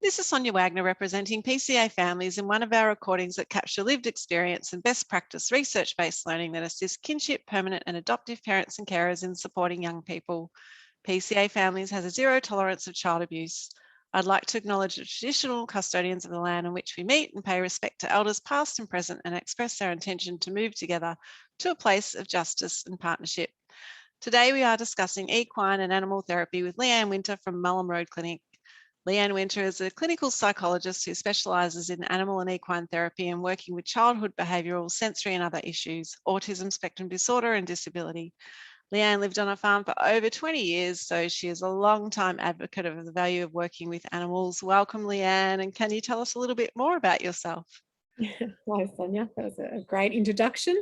This is Sonia Wagner representing PCA families in one of our recordings that capture lived experience and best practice research-based learning that assists kinship, permanent and adoptive parents and carers in supporting young people. PCA families has a zero tolerance of child abuse. I'd like to acknowledge the traditional custodians of the land on which we meet and pay respect to elders past and present and express our intention to move together to a place of justice and partnership. Today we are discussing equine and animal therapy with Leanne Winter from Mullum Road Clinic. Leanne Winter is a clinical psychologist who specialises in animal and equine therapy and working with childhood behavioural, sensory and other issues, autism spectrum disorder and disability. Leanne lived on a farm for over 20 years, so she is a long-time advocate of the value of working with animals. Welcome, Leanne, and can you tell us a little bit more about yourself? Hi, Sonia. That was a great introduction.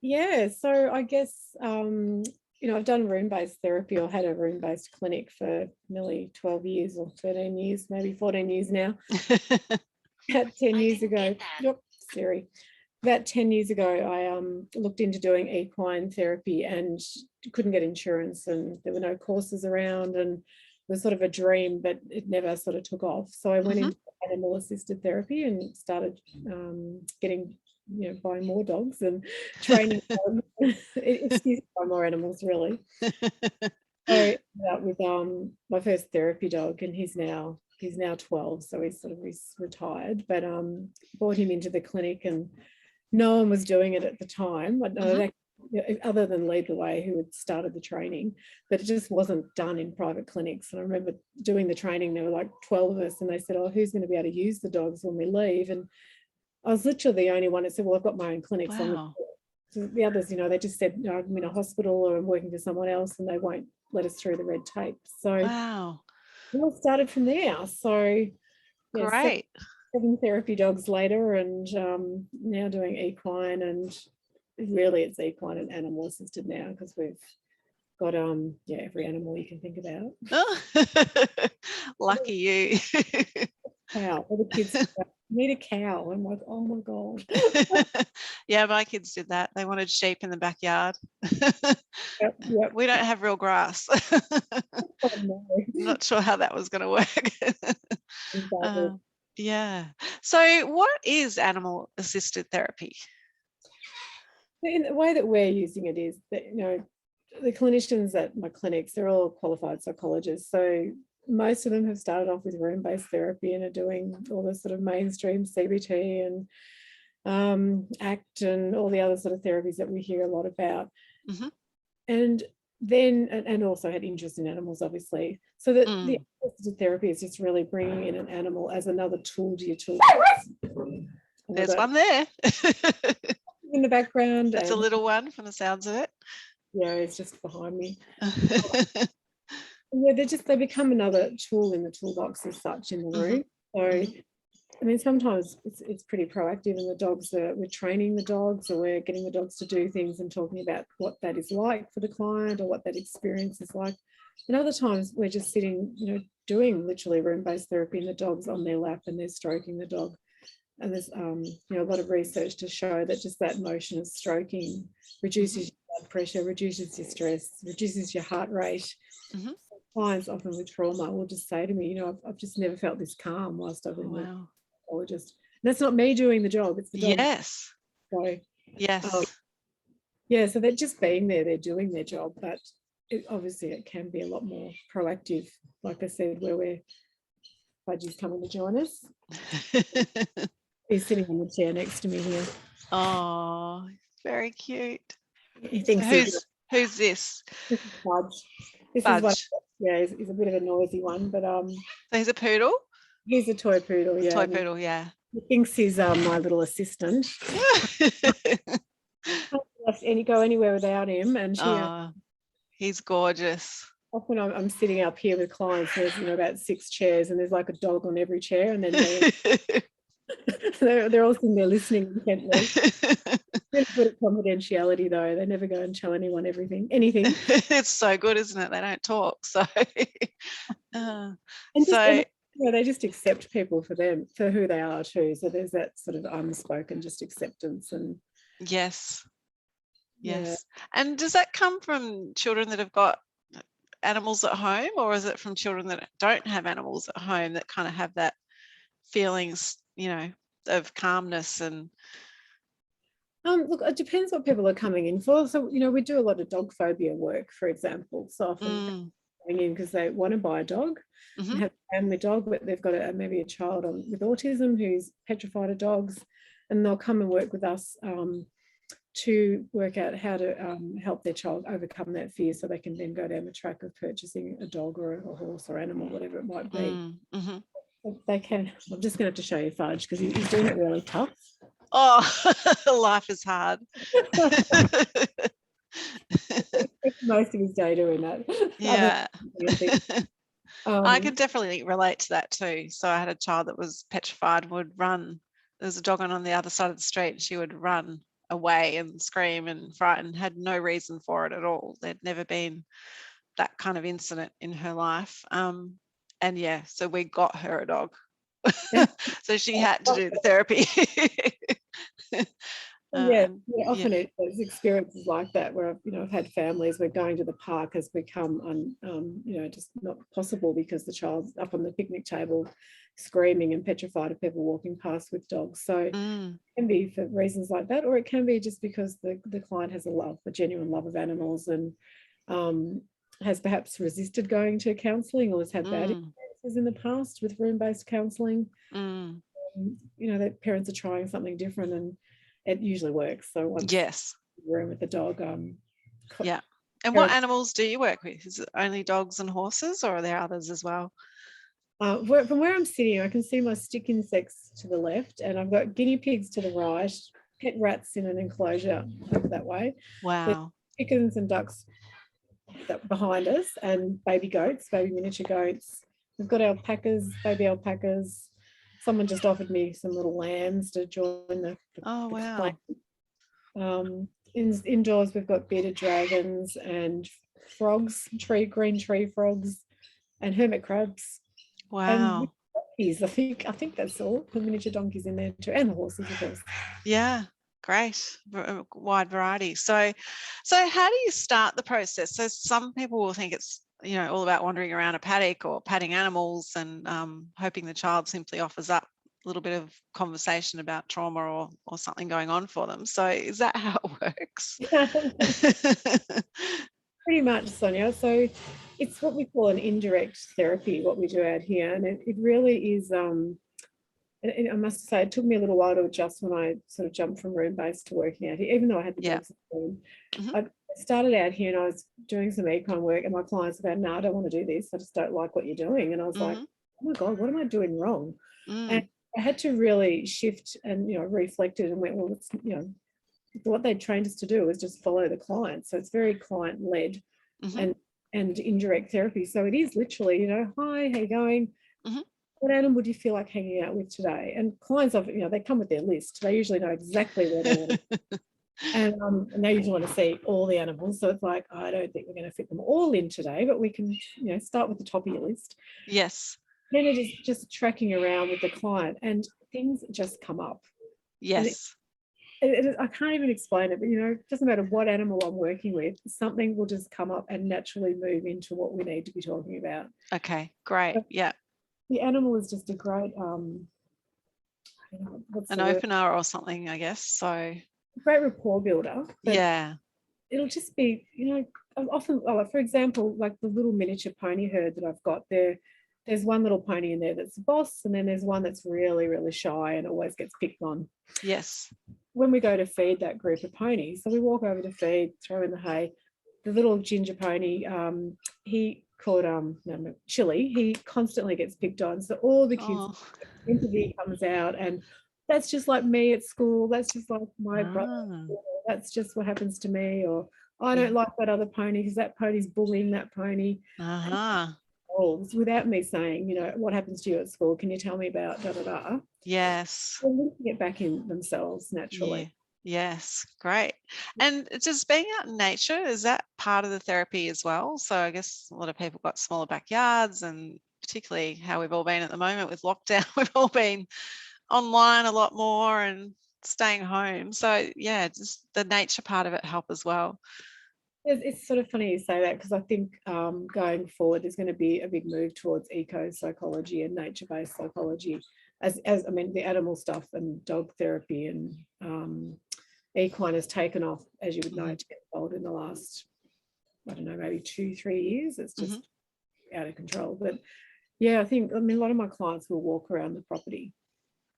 Yeah, so I guess, I've done room-based therapy or had a room-based clinic for nearly 12 years or 13 years, maybe 14 years now. About 10 years ago, about 10 years ago, I looked into doing equine therapy and couldn't get insurance, and there were no courses around, and it was sort of a dream, but it never sort of took off. So I went into animal assisted therapy and started buying more dogs and training them. Excuse me, buy more animals, really. So I ended up with my first therapy dog, and he's now 12, so he's retired, but brought him into the clinic, and no one was doing it at the time, other than Lead the Way, who had started the training, but it just wasn't done in private clinics. And I remember doing the training, there were like 12 of us, and they said, oh, who's going to be able to use the dogs when we leave? And I was literally the only one that said, well, I've got my own clinic. Wow. So the others, they just said, no, I'm in a hospital or I'm working for someone else, and they won't let us through the red tape. So wow. It all started from there. So great. 7 therapy dogs later, and now doing equine, and really it's equine and animal assisted now, because we've got every animal you can think about. Oh. Lucky you. Cow. All the kids need a cow. I'm like, oh my God. Yeah, my kids did that. They wanted sheep in the backyard. Yep. We don't have real grass. Oh, no. Not sure how that was going to work. Yeah. So what is animal assisted therapy? In the way that we're using it is that, the clinicians at my clinics, they're all qualified psychologists. So most of them have started off with room-based therapy and are doing all the sort of mainstream CBT and ACT and all the other sort of therapies that we hear a lot about. And then, and also had interest in animals, obviously. So that the assisted therapy is just really bringing in an animal as another tool to your toolbox. There's one there. In the background. That's a little one from the sounds of it. Yeah, it's just behind me. Yeah, they become another tool in the toolbox as such in the room. So, sometimes it's pretty proactive, and we're training the dogs, or we're getting the dogs to do things and talking about what that is like for the client or what that experience is like. And other times we're just sitting, doing literally room-based therapy, and the dog's on their lap and they're stroking the dog. And there's a lot of research to show that just that motion of stroking reduces your blood pressure, reduces your stress, reduces your heart rate. Clients often with trauma will just say to me, I've just never felt this calm whilst I've been with a psychologist. And that's not me doing the job, it's the dog. Yes. So, yes. So they're just being there, they're doing their job, but obviously it can be a lot more proactive, like I said, where Budgie's coming to join us. He's sitting in the chair next to me here. Oh, very cute. He thinks who's this? This is Budge. Budge. He's a bit of a noisy one, but so he's a poodle? He's a toy poodle, yeah. Toy poodle, yeah. He thinks he's my little assistant. And go anywhere without him, and he's gorgeous. Often I'm sitting up here with clients, there's about 6 chairs, and there's like a dog on every chair, and then they're all sitting there listening intently. Really good at confidentiality, though. They never go and tell anyone anything. It's so good, isn't it? They don't talk. So they just accept people for who they are too. So there's that sort of unspoken just acceptance. And yes. And does that come from children that have got animals at home, or is it from children that don't have animals at home that kind of have that feelings, of calmness? And look, it depends what people are coming in for. So, we do a lot of dog phobia work, for example. So often coming in because they want to buy a dog and have a family dog, but they've got maybe a child with autism who's petrified of dogs, and they'll come and work with us to work out how to help their child overcome that fear, so they can then go down the track of purchasing a dog or a horse or animal, whatever it might be. They can. I'm just going to have to show you Fudge because he's doing it really tough. Oh, life is hard. Most of his day doing that. Yeah. I could definitely relate to that too. So I had a child that was petrified, would run. There was a dog on the other side of the street, and she would run away and scream and frighten, had no reason for it at all. There'd never been that kind of incident in her life. And yeah, so we got her a dog. So she had to do the therapy. Often it's experiences like that where I've had families where going to the park has become just not possible because the child's up on the picnic table screaming and petrified of people walking past with dogs. So it can be for reasons like that, or it can be just because the client has a genuine love of animals, and has perhaps resisted going to counselling, or has had bad experiences in the past with room-based counselling. That parents are trying something different, and it usually works. So once room with the dog. And what animals do you work with? Is it only dogs and horses, or are there others as well? From where I'm sitting, I can see my stick insects to the left, and I've got guinea pigs to the right, pet rats in an enclosure over that way. Wow. There's chickens and ducks behind us, and baby goats, baby miniature goats. We've got alpacas, baby alpacas. Someone just offered me some little lambs to join the wow. Indoors, we've got bearded dragons and frogs, green tree frogs, and hermit crabs. Wow. And donkeys, I think that's all. The miniature donkeys in there too, and the horses, of course. Yeah, great, wide variety. So how do you start the process? So some people will think it's all about wandering around a paddock or patting animals and hoping the child simply offers up a little bit of conversation about trauma or something going on for them. So is that how it works? Pretty much, Sonia. So it's what we call an indirect therapy, what we do out here. And it really is, and I must say, it took me a little while to adjust when I sort of jumped from room-based to working out here, even though I had the dogs at home. I started out here and I was doing some econ work, and my clients were, no, I don't want to do this. I just don't like what you're doing. And I was like, oh my God, what am I doing wrong? And I had to really shift and, reflected and went, well, it's, what they trained us to do is just follow the client. So it's very client-led and indirect therapy. So it is literally, hi, how you going? What animal do you feel like hanging out with today? And clients often, they come with their list. They usually know exactly where they want to and they usually want to see all the animals. So it's like, I don't think we're going to fit them all in today, but we can, start with the top of your list. Yes. Then it is just tracking around with the client, and things just come up. Yes. I can't even explain it, but it doesn't matter what animal I'm working with, something will just come up and naturally move into what we need to be talking about. Okay, great. Yeah. The animal is just a great an opener or something, I guess. So great rapport builder. Yeah. It'll just be, often, for example, like the little miniature pony herd that I've got there. There's one little pony in there that's the boss, and then there's one that's really, really shy and always gets picked on. Yes. When we go to feed that group of ponies, so we walk over to feed, throw in the hay. The little ginger pony, he called Chili, he constantly gets picked on. So all the kids, empathy comes out, and that's just like me at school. That's just like my brother. That's just what happens to me. Or I don't like that other pony because that pony's bullying that pony. Without me saying, what happens to you at school? Can you tell me about da da da? Yes. They're linking it back in themselves naturally. Yeah. Yes, great. And just being out in nature, is that part of the therapy as well? So I guess a lot of people got smaller backyards, and particularly how we've all been at the moment with lockdown, we've all been online a lot more and staying home. So yeah, just the nature part of it help as well. It's sort of funny you say that, because I think going forward there's going to be a big move towards eco-psychology and nature-based psychology, as I mean, the animal stuff and dog therapy and equine has taken off, as you would know, to get involved in the last, I don't know, maybe 2-3 years. It's just out of control. But yeah, I mean, a lot of my clients will walk around the property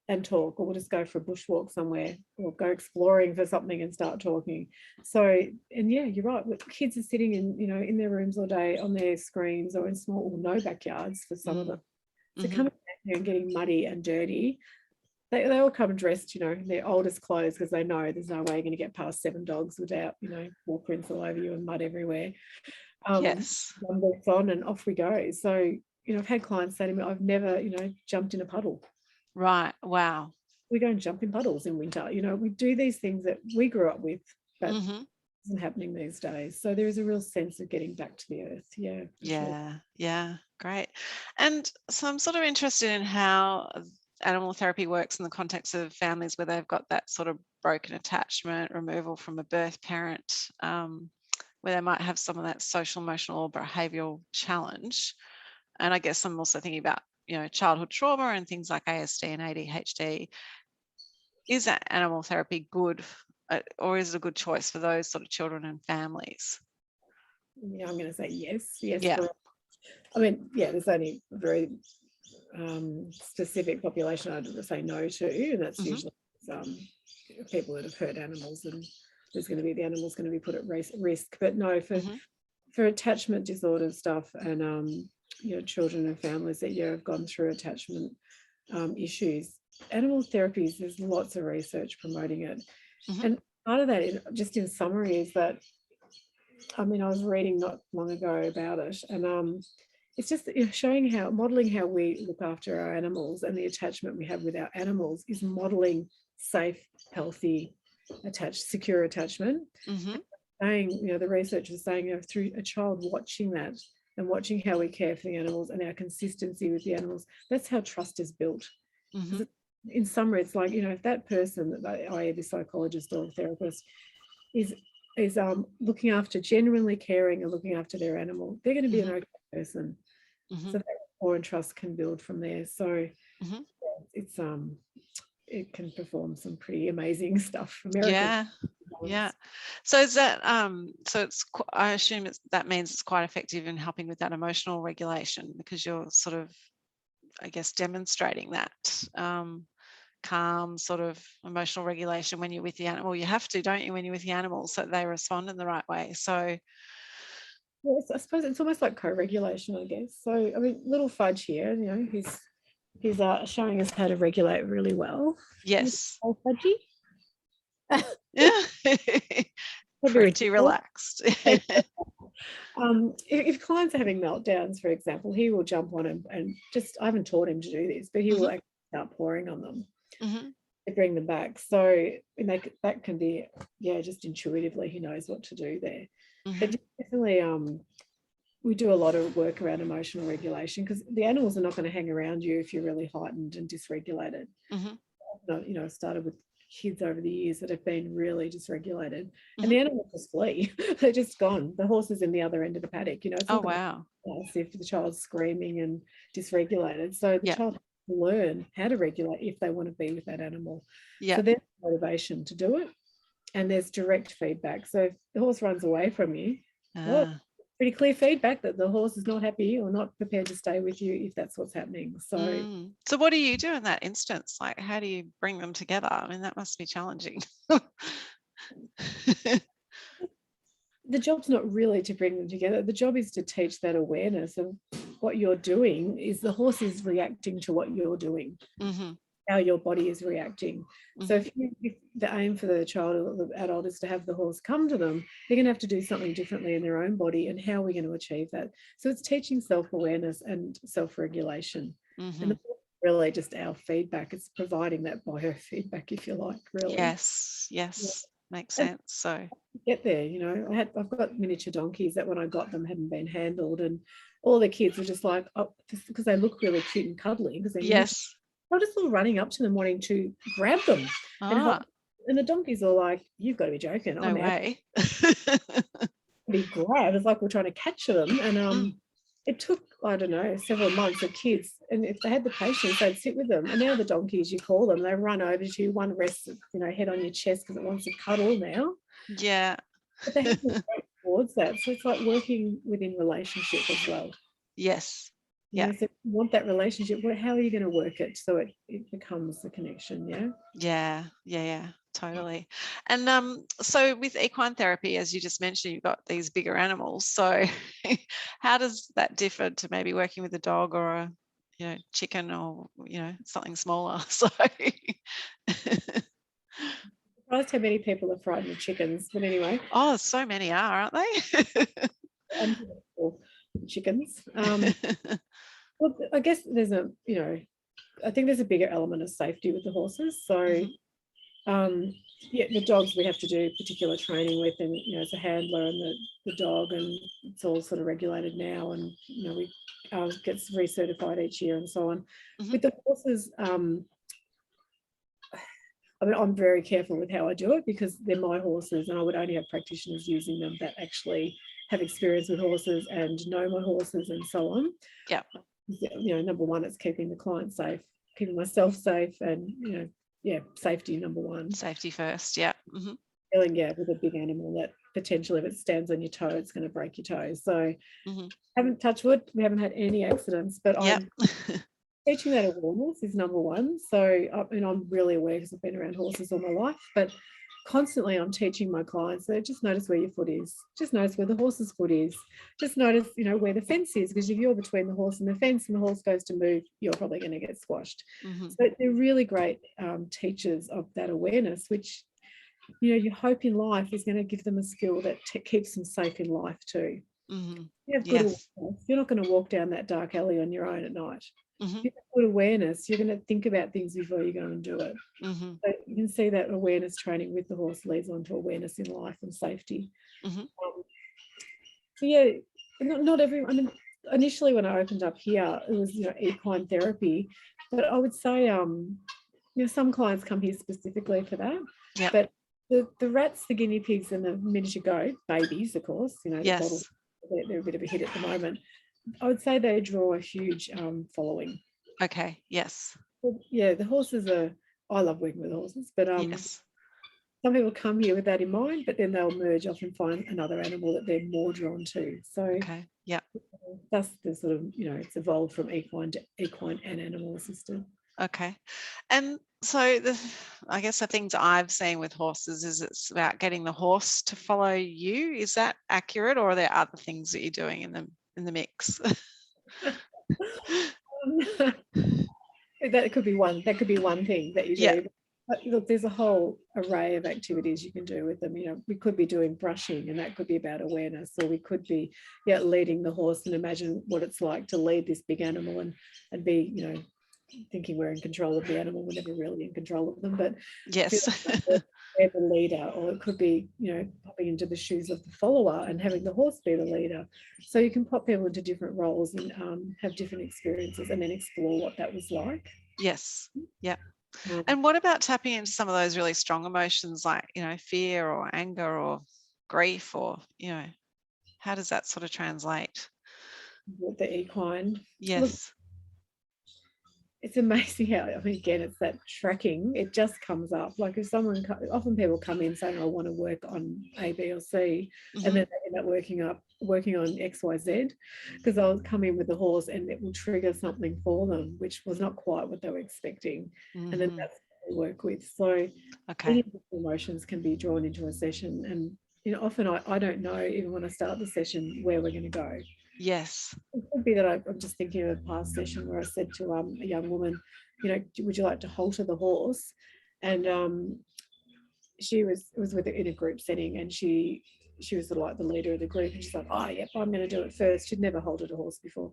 and talk, or we'll just go for a bushwalk somewhere, or go exploring for something and start talking. So, and yeah, you're right. Kids are sitting in their rooms all day on their screens, or in small or no backyards for some of them. So coming back here and getting muddy and dirty, they all come dressed, in their oldest clothes, because they know there's no way you're going to get past 7 dogs without, paw prints all over you and mud everywhere. Yes. One boots on and off we go. So, I've had clients say to me, I've never, jumped in a puddle. Right. Wow. We go and jump in puddles in winter. We do these things that we grew up with, but isn't happening these days. So there is a real sense of getting back to the earth. Yeah. Yeah. Yeah. Great. And so I'm sort of interested in how animal therapy works in the context of families where they've got that sort of broken attachment, removal from a birth parent, where they might have some of that social, emotional, or behavioural challenge. And I guess I'm also thinking about, childhood trauma and things like ASD and ADHD. Is that animal therapy good, or is it a good choice for those sort of children and families? Yeah, I'm going to say yes. Yes. Yeah. I mean, yeah, there's only a very specific population I'd say no to, and that's usually people that have hurt animals, and there's going to be the animal's going to be put at risk. But no, for attachment disorder stuff and children and families that have gone through attachment issues, animal therapies, there's lots of research promoting it. And part of that, just in summary, is that, I mean, I was reading not long ago about it, and it's just showing modeling how we look after our animals, and the attachment we have with our animals is modeling safe, healthy, secure attachment. Saying, the research is saying, through a child watching that and watching how we care for the animals and our consistency with the animals, that's how trust is built. In summary, it's like, if that person, i.e. the psychologist or therapist, is looking after, genuinely caring and looking after their animal, they're going to be an okay person. So that rapport and trust can build from there. So it's it can perform some pretty amazing stuff. Yeah. So is that so it's, I assume that means it's quite effective in helping with that emotional regulation, because you're sort of, I guess, demonstrating that calm sort of emotional regulation when you're with the animal. You have to, don't you, when you're with the animals, so they respond in the right way. So yes, I suppose it's almost like co-regulation, I guess. So I mean, little Fudge here, he's showing us how to regulate really well. Yes. Oh, Fudgy. Yeah. Pretty relaxed. If clients are having meltdowns, for example, he will jump on him and just, I haven't taught him to do this, but he will actually start pouring on them to bring them back. So that can be, just intuitively he knows what to do there. But definitely we do a lot of work around emotional regulation, because the animals are not going to hang around you if you're really heightened and dysregulated. I've started with kids over the years that have been really dysregulated, and the animals just flee. They're just gone. The horse is in the other end of the paddock. It's not wow. if the child's screaming and dysregulated. So the child has to learn how to regulate if they want to be with that animal. So there's motivation to do it, and there's direct feedback. So if the horse runs away from you, pretty clear feedback that the horse is not happy or not prepared to stay with you if that's what's happening. So so what do you do in that instance? Like, how do you bring them together? I mean, that must be challenging. The job's not really to bring them together. The job is to teach that awareness of what you're doing is the horse is reacting to what you're doing. How your body is reacting. So if the aim for the child or the adult is to have the horse come to them, they're going to have to do something differently in their own body, and how are we going to achieve that? So it's teaching self-awareness and self-regulation. And the really just our feedback. It's providing that biofeedback, if you like, really. Yes. Makes sense. So get there, I've got miniature donkeys that when I got them hadn't been handled, and all the kids were just like, because they look really cute and cuddly, because they're they're just all running up to them wanting to grab them. And the donkeys are like, you've got to be joking. No way. be grab. It's like we're trying to catch them. And it took, I don't know, several months of kids. And if they had the patience, they'd sit with them. And now the donkeys, you call them, they run over to you, one rests, head on your chest because it wants to cuddle now. Yeah. But they have to work towards that. So it's like working within relationship as well. Yes. So if you want that relationship, how are you going to work it so it becomes a connection? Yeah, totally. And so with equine therapy, as you just mentioned, you've got these bigger animals. So how does that differ to maybe working with a dog or a chicken or something smaller? So Surprised how many people are frightened of chickens, but anyway. Oh, so many are, aren't they? Chickens. Well, I guess there's I think there's a bigger element of safety with the horses. So, the dogs we have to do particular training with, and as a handler and the dog, and it's all sort of regulated now, and we gets recertified each year and so on. With the horses, I'm very careful with how I do it because they're my horses, and I would only have practitioners using them that actually have experience with horses and know my horses and so on. Yeah. Number one, it's keeping the client safe, keeping myself safe, and safety number one. Safety first. Yeah. Dealing with a big animal that potentially, if it stands on your toe, it's going to break your toe. So haven't touched wood, we haven't had any accidents, but I'm teaching that awareness is number one. So I'm really aware because I've been around horses all my life, but constantly I'm teaching my clients that just notice where your foot is, just notice where the horse's foot is, just notice where the fence is, because if you're between the horse and the fence and the horse goes to move, you're probably going to get squashed. So they're really great teachers of that awareness, which you hope in life is going to give them a skill that keeps them safe in life too. You have good awareness, you're not going to walk down that dark alley on your own at night. If you have good awareness, you're going to think about things before you go and do it. So you can see that awareness training with the horse leads on to awareness in life and safety. Not everyone. I mean, initially when I opened up here, it was equine therapy, but I would say some clients come here specifically for that. But the rats, the guinea pigs, and the miniature goat babies, of course, the they're a bit of a hit at the moment. I would say they draw a huge following. Okay. Yes. The horses are. I love working with horses, but some people come here with that in mind, but then they'll merge off and find another animal that they're more drawn to. So that's the sort of it's evolved from equine to equine and animal assisted. Okay. And so I guess the things I've seen with horses is it's about getting the horse to follow you. Is that accurate, or are there other things that you're doing in the mix? That could be one thing that you do. But look, there's a whole array of activities you can do with them. We could be doing brushing, and that could be about awareness, or we could be leading the horse and imagine what it's like to lead this big animal and be thinking we're in control of the animal. We're never really in control of them, but they're the leader. Or it could be popping into the shoes of the follower and having the horse be the leader. So you can pop people into different roles and have different experiences, and then explore what that was like. Yes. Yeah. And what about tapping into some of those really strong emotions like fear or anger or grief, or how does that sort of translate? With the equine. Yes. Look, it's amazing how, again, it's that tracking. It just comes up. Like if often people come in saying, I want to work on A, B, or C, and then they end up working on X, Y, Z, because I'll come in with the horse and it will trigger something for them, which was not quite what they were expecting. And then that's what we work with. So any emotions can be drawn into a session. And often I don't know, even when I start the session, where we're going to go. Yes. It could be that I'm just thinking of a past session where I said to a young woman, would you like to halter the horse? And she was in a group setting, and she was like the leader of the group, and she's like, oh yep, I'm going to do it first. She'd never haltered a horse before,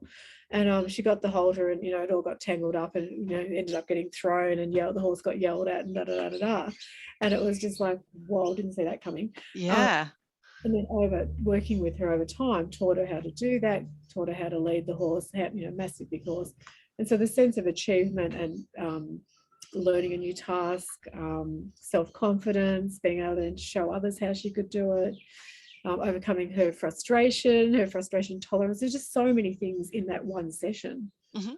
and she got the halter, and it all got tangled up, and ended up getting thrown and yelled. The horse got yelled at, and and it was just like, whoa, didn't see that coming. And then working with her over time, taught her how to do that, taught her how to lead the horse, massive big horse. And so the sense of achievement and learning a new task, self-confidence, being able to show others how she could do it, overcoming her frustration tolerance. There's just so many things in that one session. Mm-hmm.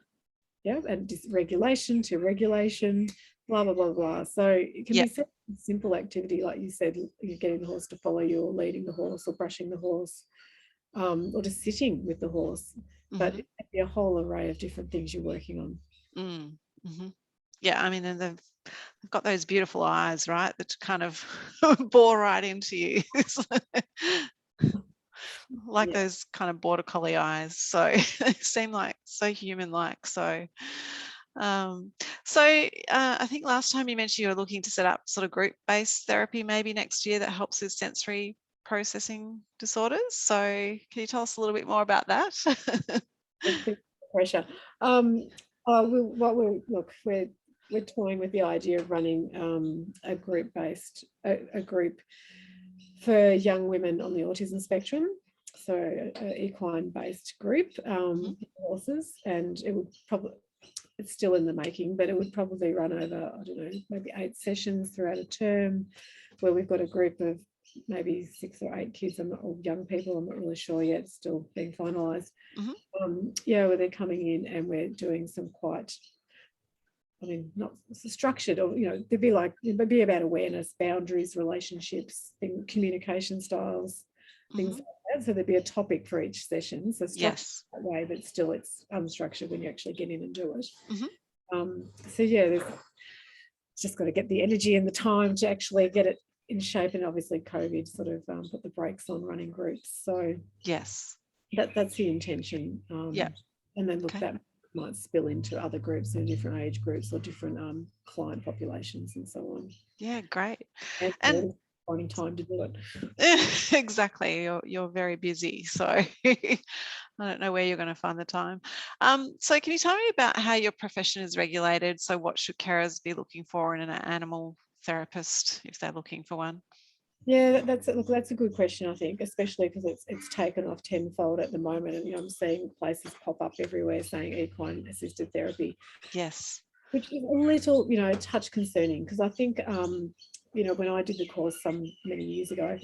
Yeah, and dysregulation to regulation, blah, blah, blah, blah. So it can be such a simple activity, like you said, you're getting the horse to follow you, or leading the horse, or brushing the horse, or just sitting with the horse. Mm-hmm. But it can be a whole array of different things you're working on. Mm-hmm. Yeah, I mean, and they've got those beautiful eyes, right, that kind of bore right into you. Like those kind of border collie eyes. So they seem like so human-like. So I think last time you mentioned you were looking to set up sort of group-based therapy maybe next year that helps with sensory processing disorders. So can you tell us a little bit more about that? Pressure. We're toying with the idea of running a group for young women on the autism spectrum. So an equine-based group, horses, and it would probably, it's still in the making, but it would probably run over, I don't know, maybe 8 sessions throughout a term, where we've got a group of maybe 6 or 8 kids, or young people, I'm not really sure yet, it's still being finalised. Where they're coming in and we're doing some quite, I mean, not structured, or, there'd be about awareness, boundaries, relationships, communication styles, things like that. So there'd be a topic for each session. So structured that way, but still it's unstructured when you actually get in and do it. It's just got to get the energy and the time to actually get it in shape. And obviously COVID sort of put the brakes on running groups. So that's the intention. And then look, that might spill into other groups in different age groups or different client populations and so on. Yeah, great. And finding time to do it. Exactly. You're very busy, so I don't know where you're going to find the time. So can you tell me about how your profession is regulated? So what should carers be looking for in an animal therapist if they're looking for one? Yeah, that's a good question, I think, especially because it's taken off tenfold at the moment, and I'm seeing places pop up everywhere saying equine assisted therapy. Yes. Which is a little, a touch concerning, because I think, when I did the course many years ago,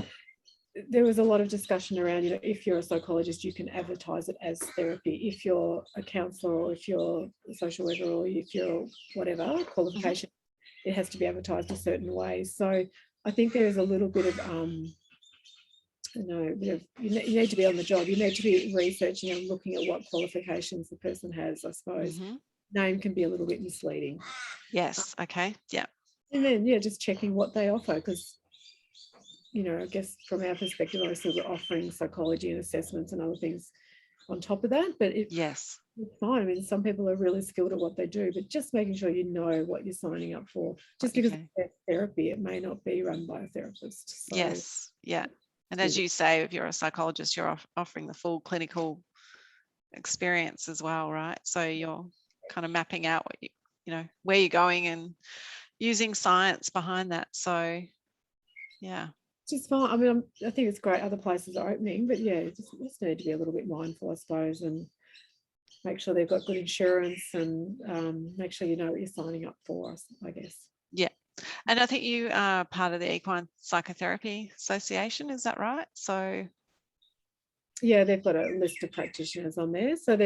there was a lot of discussion around, if you're a psychologist, you can advertise it as therapy. If you're a counsellor, or if you're a social worker, or if you're whatever qualification, it has to be advertised a certain way. So I think there is a little bit of, you need to be on the job. You need to be researching and looking at what qualifications the person has, I suppose. Name can be a little bit misleading. Yes. Okay. Yeah. And then, just checking what they offer, because, I guess from our perspective, obviously we're offering psychology and assessments and other things on top of that. But it's fine. I mean, some people are really skilled at what they do, but just making sure you know what you're signing up for. Just because it's therapy, it may not be run by a therapist. So, yes. Yeah. And as you say, if you're a psychologist, you're offering the full clinical experience as well, right? So you're kind of mapping out what where you're going and using science behind that. So, yeah. Just fine. I mean, I think it's great other places are opening, but just need to be a little bit mindful, I suppose, and make sure they've got good insurance, and make sure you know what you're signing up for, I guess. Yeah. And I think you are part of the Equine Psychotherapy Association, is that right? So yeah, they've got a list of practitioners on there. So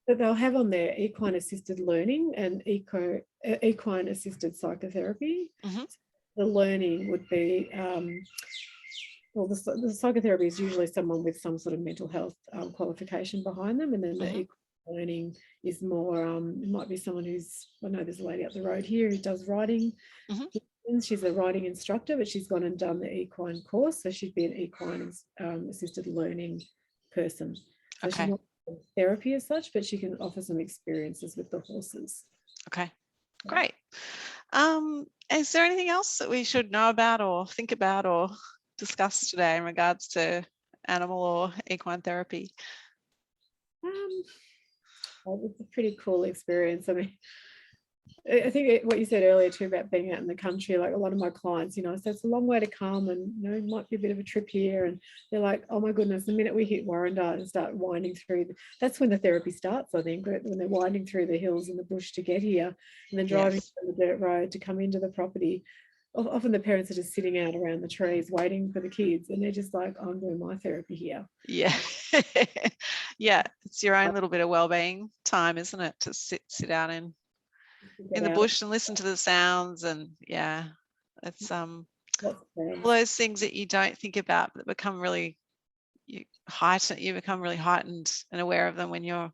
they'll have on there equine assisted learning and equine assisted psychotherapy. The learning would be, the psychotherapy is usually someone with some sort of mental health qualification behind them, and then the equine learning is more, it might be someone I know there's a lady up the road here who does riding. She's a riding instructor, but she's gone and done the equine course, so she'd be an equine assisted learning person. So she's not therapy as such, but she can offer some experiences with the horses. Okay, great. Is there anything else that we should know about or think about or discuss today in regards to animal or equine therapy? It's a pretty cool experience. I mean, I think what you said earlier too about being out in the country, like a lot of my clients, so it's a long way to come, and it might be a bit of a trip here, and they're like, oh my goodness, the minute we hit Warrandyte and start winding through, that's when the therapy starts, I think, when they're winding through the hills and the bush to get here, and then driving down the dirt road to come into the property. often the parents are just sitting out around the trees waiting for the kids, and they're just like, I'm doing my therapy here. Yeah. Yeah, it's your own little bit of well-being time, isn't it, to sit out in the bush and listen to the sounds. And yeah, it's all those things that you don't think about that become really you become really heightened and aware of them when you're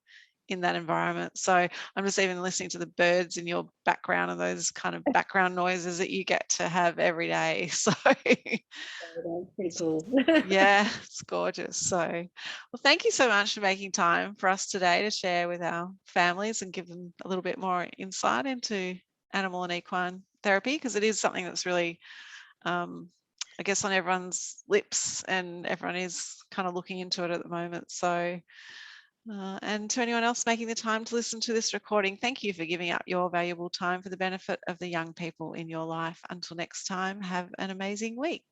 in that environment. So I'm just even listening to the birds in your background and those kind of background noises that you get to have every day. So pretty cool. Yeah, it's gorgeous. So, well, thank you so much for making time for us today to share with our families and give them a little bit more insight into animal and equine therapy, because it is something that's really, I guess, on everyone's lips, and everyone is kind of looking into it at the moment. So, and to anyone else making the time to listen to this recording, thank you for giving up your valuable time for the benefit of the young people in your life. Until next time, have an amazing week.